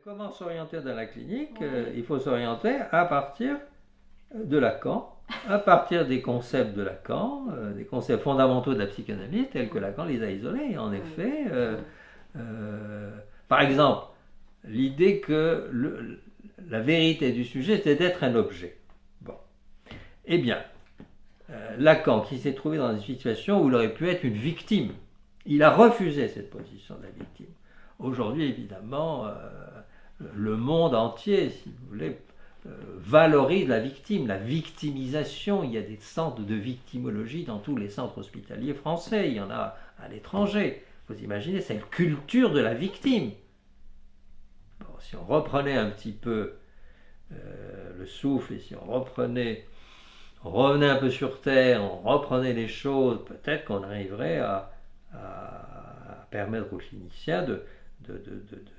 Comment s'orienter dans la clinique? Oui. Il faut s'orienter à partir de Lacan, à partir des concepts de Lacan, des concepts fondamentaux de la psychanalyse tels que Oui. Lacan les a isolés. En Oui. effet, Oui. par exemple, l'idée que la vérité du sujet, c'est d'être un objet. Bon. Eh bien, Lacan, qui s'est trouvé dans une situation où il aurait pu être une victime, il a refusé cette position de la victime. Aujourd'hui, évidemment, le monde entier, si vous voulez, valorise la victime, la victimisation. Il y a des centres de victimologie dans tous les centres hospitaliers français, il y en a à l'étranger. Vous imaginez, c'est une culture de la victime. Bon, si on reprenait un petit peu le souffle et si on revenait un peu sur Terre, on reprenait les choses, peut-être qu'on arriverait à permettre aux cliniciens de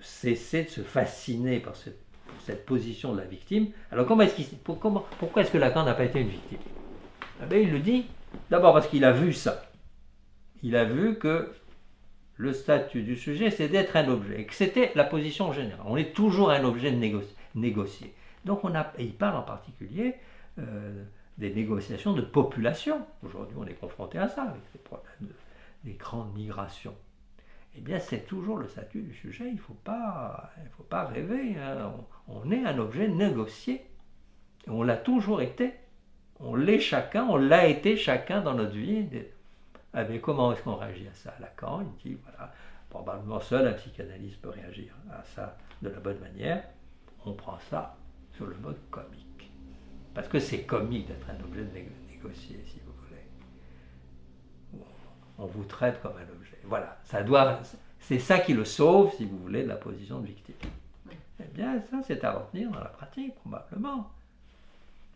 cesser de se fasciner par cette position de la victime. Alors pourquoi est-ce que Lacan n'a pas été une victime? Eh bien, il le dit d'abord parce qu'il a vu ça. Il a vu que le statut du sujet, c'est d'être un objet, et que c'était la position générale. On est toujours un objet négocié. Donc il parle en particulier des négociations de population. Aujourd'hui, on est confronté à ça, avec les problèmes des grandes migrations. Eh bien, c'est toujours le statut du sujet, il ne faut pas rêver. Hein. On est un objet négocié. On l'a toujours été. On l'est chacun, on l'a été chacun dans notre vie. Ah, mais comment est-ce qu'on réagit à ça? Lacan, il dit, voilà, probablement seul un psychanalyste peut réagir à ça de la bonne manière. On prend ça sur le mode comique. Parce que c'est comique d'être un objet de négocier, si vous voulez. On vous traite comme un objet. Voilà, c'est ça qui le sauve, si vous voulez, de la position de victime. Eh bien, ça, c'est à retenir dans la pratique, probablement.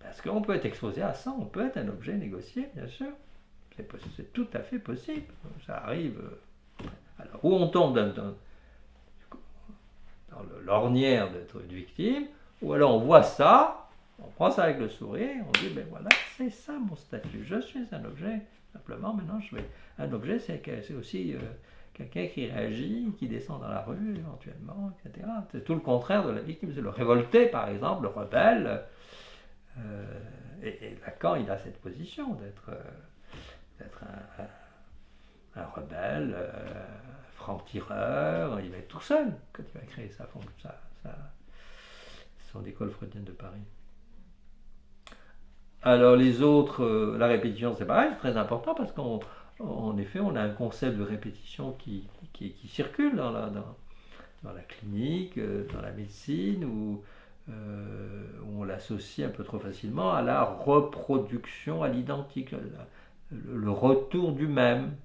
Parce qu'on peut être exposé à ça, on peut être un objet négocié, bien sûr. C'est tout à fait possible. Ça arrive. Alors, où on tombe dans l'ornière d'être une victime, ou alors on voit ça, on prend ça avec le sourire, on dit, ben voilà, c'est ça mon statut, je suis un objet. Simplement, maintenant, un objet, c'est aussi quelqu'un qui réagit, qui descend dans la rue éventuellement, etc. C'est tout le contraire de la victime. C'est le révolté, par exemple, le rebelle. Et Lacan, il a cette position d'être un rebelle, franc-tireur. Il va être tout seul quand il va créer son école freudienne de Paris. Alors les autres, la répétition c'est pareil, c'est très important parce qu'en effet on a un concept de répétition qui circule dans la clinique, dans la médecine, où on l'associe un peu trop facilement à la reproduction, à l'identique, le retour du même.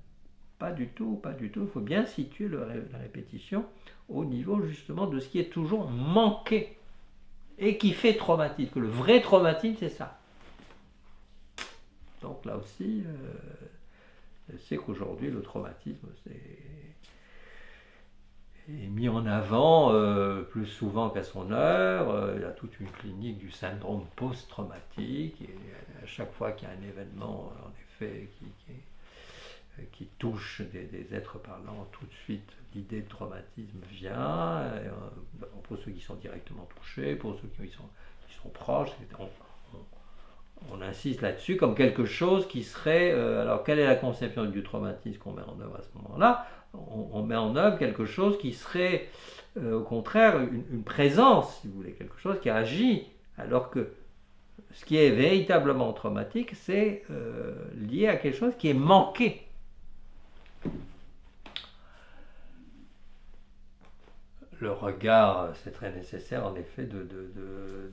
Pas du tout, pas du tout. Il faut bien situer la répétition au niveau justement de ce qui est toujours manqué et qui fait traumatisme. Que le vrai traumatisme, c'est ça. Donc là aussi, je sais qu'aujourd'hui, le traumatisme est mis en avant plus souvent qu'à son heure. Il y a toute une clinique du syndrome post-traumatique. Et à chaque fois qu'il y a un événement, en effet, qui touche des êtres parlants, tout de suite l'idée de traumatisme vient, pour ceux qui sont directement touchés, pour ceux qui sont proches. On insiste là-dessus comme quelque chose qui serait... alors quelle est la conception du traumatisme qu'on met en œuvre à ce moment-là? On met en œuvre quelque chose qui serait au contraire une présence, si vous voulez, quelque chose qui agit, alors que ce qui est véritablement traumatique, c'est lié à quelque chose qui est manqué. Le regard, c'est très nécessaire en effet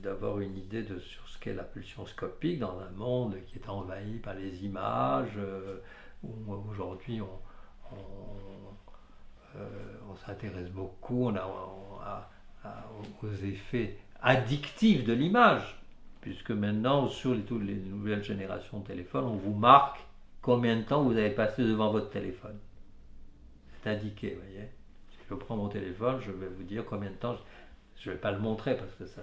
d'avoir une idée sur ce qu'est la pulsion scopique dans un monde qui est envahi par les images, où aujourd'hui on s'intéresse beaucoup aux effets addictifs de l'image, puisque maintenant sur toutes les nouvelles générations de téléphones, on vous marque combien de temps vous avez passé devant votre téléphone. C'est indiqué, vous voyez. Je prends mon téléphone, je vais vous dire combien de temps. Je ne vais pas le montrer parce que ça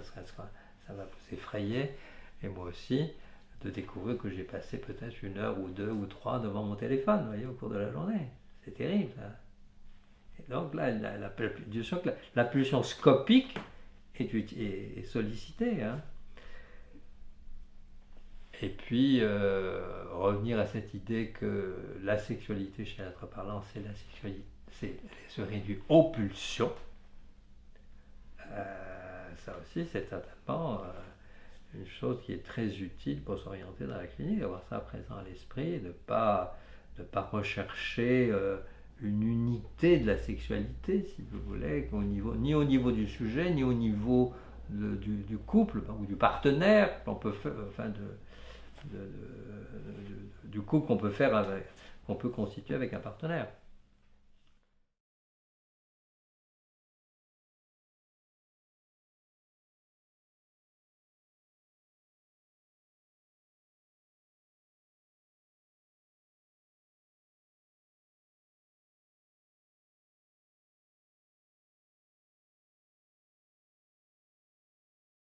va vous effrayer, et moi aussi, de découvrir que j'ai passé peut-être une heure ou deux ou trois devant mon téléphone, vous voyez, au cours de la journée. C'est terrible. Hein. Et donc là, la pulsion scopique, est sollicité, hein. Et puis revenir à cette idée que la sexualité chez l'être parlant, c'est la sexualité, c'est se réduire aux pulsions. Ça aussi, c'est certainement une chose qui est très utile pour s'orienter dans la clinique, avoir ça présent à l'esprit, et de ne pas rechercher une unité de la sexualité, si vous voulez, ni au niveau du sujet, ni au niveau du couple ou du partenaire qu'on peut faire, enfin du couple qu'on peut faire qu'on peut constituer avec un partenaire.